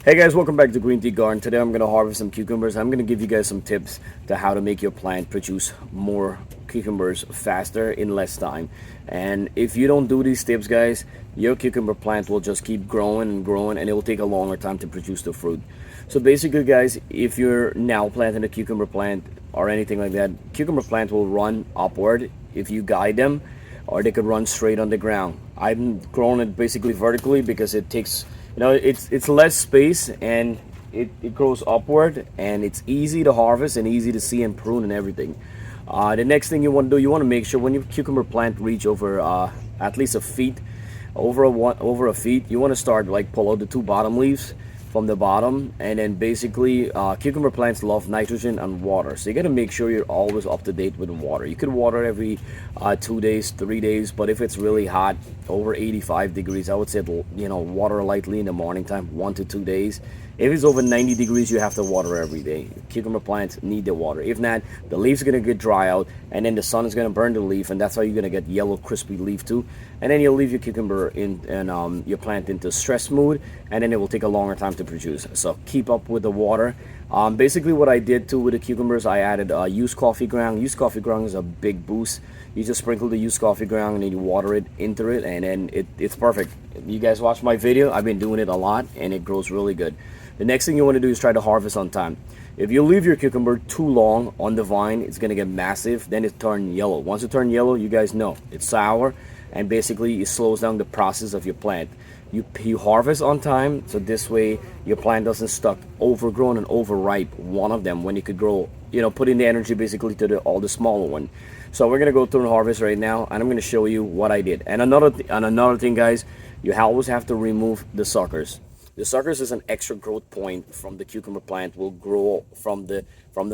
Hey guys, welcome back to GreenTGarden. Today I'm going to harvest some cucumbers. I'm going to give you guys some tips to how to make your plant produce more cucumbers faster in less time. And if you don't do these tips, guys, your cucumber plant will just keep growing and growing, and it will take a longer time to produce the fruit. So basically, guys, if you're now planting a cucumber plant or anything like that, cucumber plant will run upward if you guide them, or they could run straight on the ground. I've grown it basically vertically because it takes, it's less space, and it grows upward, and it's easy to harvest and easy to see and prune and everything. The next thing you want to do, you want to make sure when your cucumber plant reach over at least a feet, over a feet, you want to start like pull out the two bottom leaves from the bottom, and then basically cucumber plants love nitrogen and water, so you got to make sure you're always up to date with the water. You could water every 2 days, 3 days, but if it's really hot, over 85 degrees, I would say, water lightly in the morning time, 1 to 2 days. If it's over 90 degrees, you have to water every day. Cucumber plants need the water. If not, the leaves are going to get dry out, and then the sun is going to burn the leaf, and that's how you're going to get yellow, crispy leaf too. And then you'll leave your cucumber and your plant into stress mood, and then it will take a longer time to produce. So keep up with the water. Basically, what I did too with the cucumbers, I added used coffee ground. Used coffee ground is a big boost. You just sprinkle the used coffee ground, and then you water it into it, and then it's perfect. You guys watch my video. I've been doing it a lot, and it grows really good. The next thing you want to do is try to harvest on time. If you leave your cucumber too long on the vine, it's going to get massive. Then it turns yellow. Once it turns yellow, you guys know it's sour, and basically it slows down the process of your plant. You harvest on time, so this way your plant doesn't stuck overgrown and overripe one of them when you could grow, put in the energy basically to all the smaller one. So we're gonna go through and harvest right now, and I'm gonna show you what I did. And another thing, guys, you always have to remove the suckers. The suckers is an extra growth point from the cucumber plant, will grow from the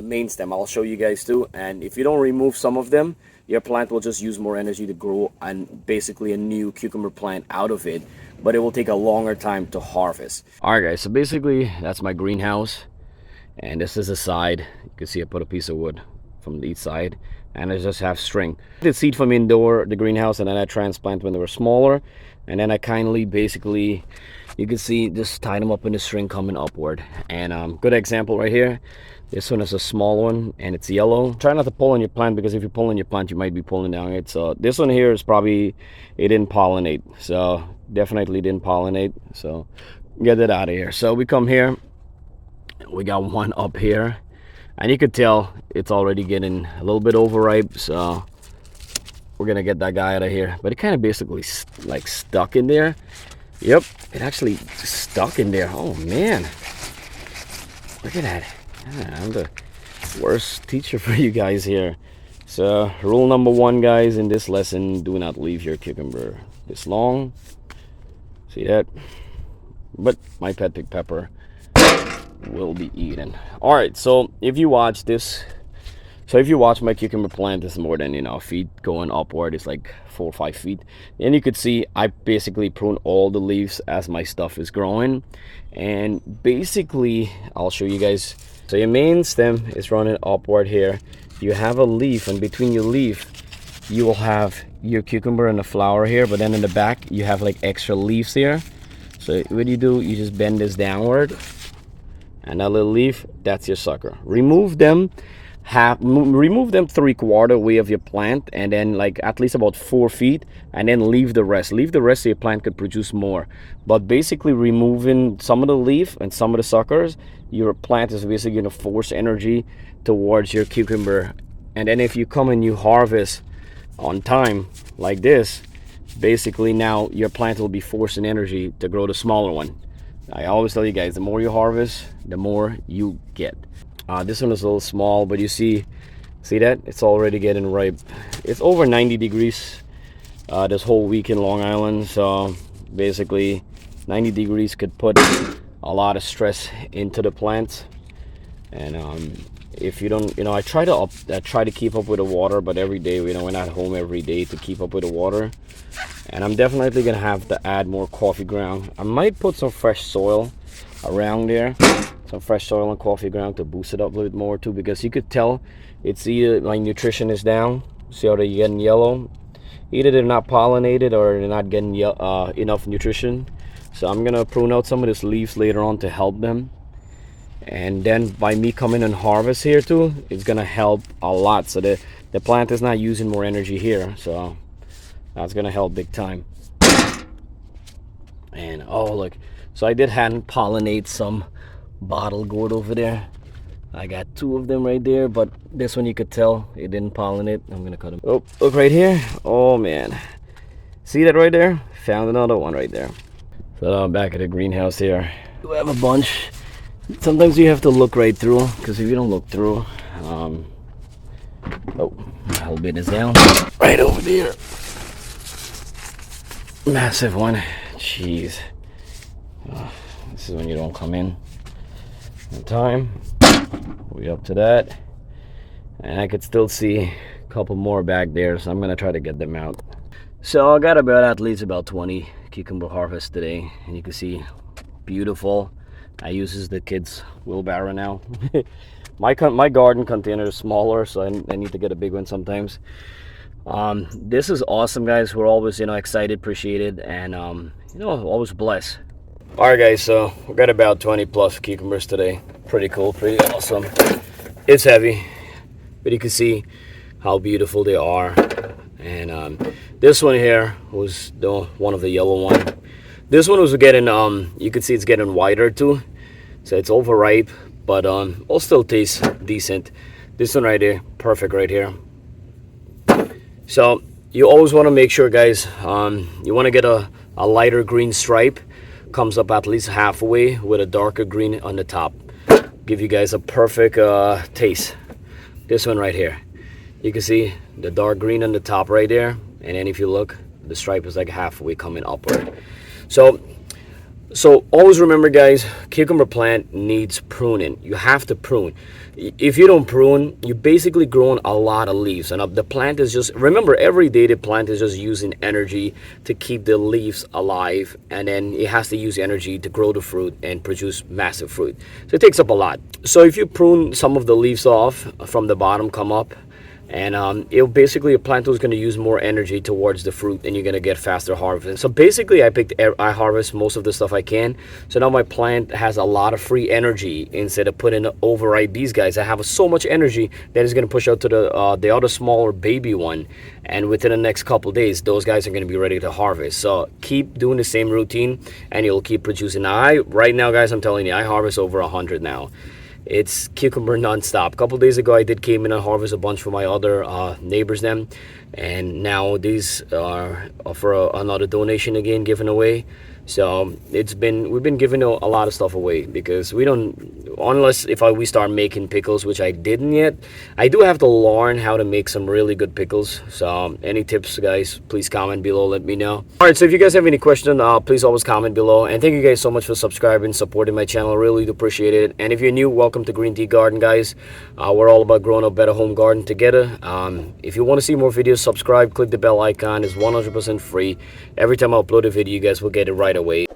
main stem. I'll show you guys too. And if you don't remove some of them, your plant will just use more energy to grow and basically a new cucumber plant out of it, but it will take a longer time to harvest. All right, guys, so basically that's my greenhouse, and this is the side. You can see I put a piece of wood from each side, and I just have string. I did seed from indoor, the greenhouse, and then I transplant when they were smaller, and then I kindly basically, you can see, just tied them up in the string coming upward. And good example right here. This one is a small one, and it's yellow. Try not to pull on your plant, because if you pull on your plant, you might be pulling down it. So this one here is probably, it didn't pollinate. So definitely didn't pollinate. So get it out of here. So we come here, we got one up here, and you could tell it's already getting a little bit overripe. So we're gonna get that guy out of here. But it kind of basically like stuck in there. Yep, it actually stuck in there. Oh man, look at that. I'm the worst teacher for you guys here. So rule number one, guys, in this lesson: do not leave your cucumber this long. See that? But my pet pig Pepper will be eaten. All right, so if you watch this, if you watch my cucumber plant, it's more than feet going upward. It's like 4 or 5 feet, and you could see I basically prune all the leaves as my stuff is growing. And basically I'll show you guys. So your main stem is running upward here. You have a leaf, and between your leaf you will have your cucumber and the flower here, but then in the back you have like extra leaves here. So what you do, you just bend this downward, and that little leaf, that's your sucker. Remove them. Remove them 3/4 way of your plant, and then like at least about 4 feet, and then leave the rest so your plant could produce more. But basically removing some of the leaf and some of the suckers, your plant is basically going to force energy towards your cucumber. And then if you come and you harvest on time like this, basically now your plant will be forcing energy to grow the smaller one. I always tell you guys, the more you harvest, the more you get. This one is a little small, but you see that it's already getting ripe. It's over 90 degrees this whole week in Long Island, so basically 90 degrees could put a lot of stress into the plant. And if you don't, I try to keep up with the water, but every day, we're not home every day to keep up with the water. And I'm definitely gonna have to add more coffee ground. I might put some fresh soil around there, some fresh soil and coffee ground to boost it up a little bit more too, because you could tell it's either my nutrition is down. See how they're getting yellow? Either they're not pollinated or they're not getting enough nutrition. So I'm gonna prune out some of these leaves later on to help them. And then by me coming and harvest here too, it's gonna help a lot. So the plant is not using more energy here. So that's gonna help big time. And oh look, so I did hand pollinate some bottle gourd over there. I got 2 of them right there, but this one you could tell it didn't pollinate. I'm gonna cut them. Oh, look right here. Oh man, see that right there? Found another one right there. So I'm back at the greenhouse here. We have a bunch. Sometimes you have to look right through, because if you don't look through, oh, a whole bit is down. Right over there. Massive one. Jeez. This is when you don't come in time. We up to that. And I could still see a couple more back there, so I'm gonna try to get them out. So I got about at least about 20 cucumber harvest today, and you can see beautiful. I uses the kids wheelbarrow now. my garden container is smaller, so I need to get a big one sometimes. This is awesome, guys. We're always, you know, excited, appreciated, and you know, always blessed. All right, guys, so we got about 20 plus cucumbers today. Pretty cool, pretty awesome. It's heavy, but you can see how beautiful they are. And this one here was the one of the yellow one. This one was getting you can see it's getting whiter too, so it's overripe, but it'll still taste decent. This one right here, perfect right here. So you always want to make sure, guys, you want to get a lighter green stripe, comes up at least halfway with a darker green on the top. Give you guys a perfect taste. This one right here, you can see the dark green on the top right there, and then if you look, the stripe is like halfway coming upward. So always remember, guys, cucumber plant needs pruning. You have to prune. If you don't prune, you're basically growing a lot of leaves, and the plant is just, remember, every day the plant is just using energy to keep the leaves alive, and then it has to use energy to grow the fruit and produce massive fruit. So it takes up a lot. So if you prune some of the leaves off from the bottom, come up, and it'll basically, a plant is going to use more energy towards the fruit, and you're going to get faster harvest. So basically I harvest most of the stuff I can, so now my plant has a lot of free energy. Instead of putting overripe these guys, I have so much energy that is going to push out to the other smaller baby one, and within the next couple days those guys are going to be ready to harvest. So keep doing the same routine and you'll keep producing. Now right now, guys, I'm telling you, I harvest over 100 now. It's cucumber non-stop. A couple days ago I came in and harvest a bunch for my other neighbors them, and now these are for another donation again, given away. So we've been giving a lot of stuff away, because we don't, unless if we start making pickles, which I didn't yet. I do have to learn how to make some really good pickles. So any tips, guys, please comment below, let me know. All right, so if you guys have any questions, please always comment below, and thank you guys so much for subscribing, supporting my channel. Really do appreciate it. And if you're new, welcome to GreenTGarden, guys. We're all about growing a better home garden together. If you want to see more videos, subscribe, click the bell icon. It's 100% free. Every time I upload a video, you guys will get it right away.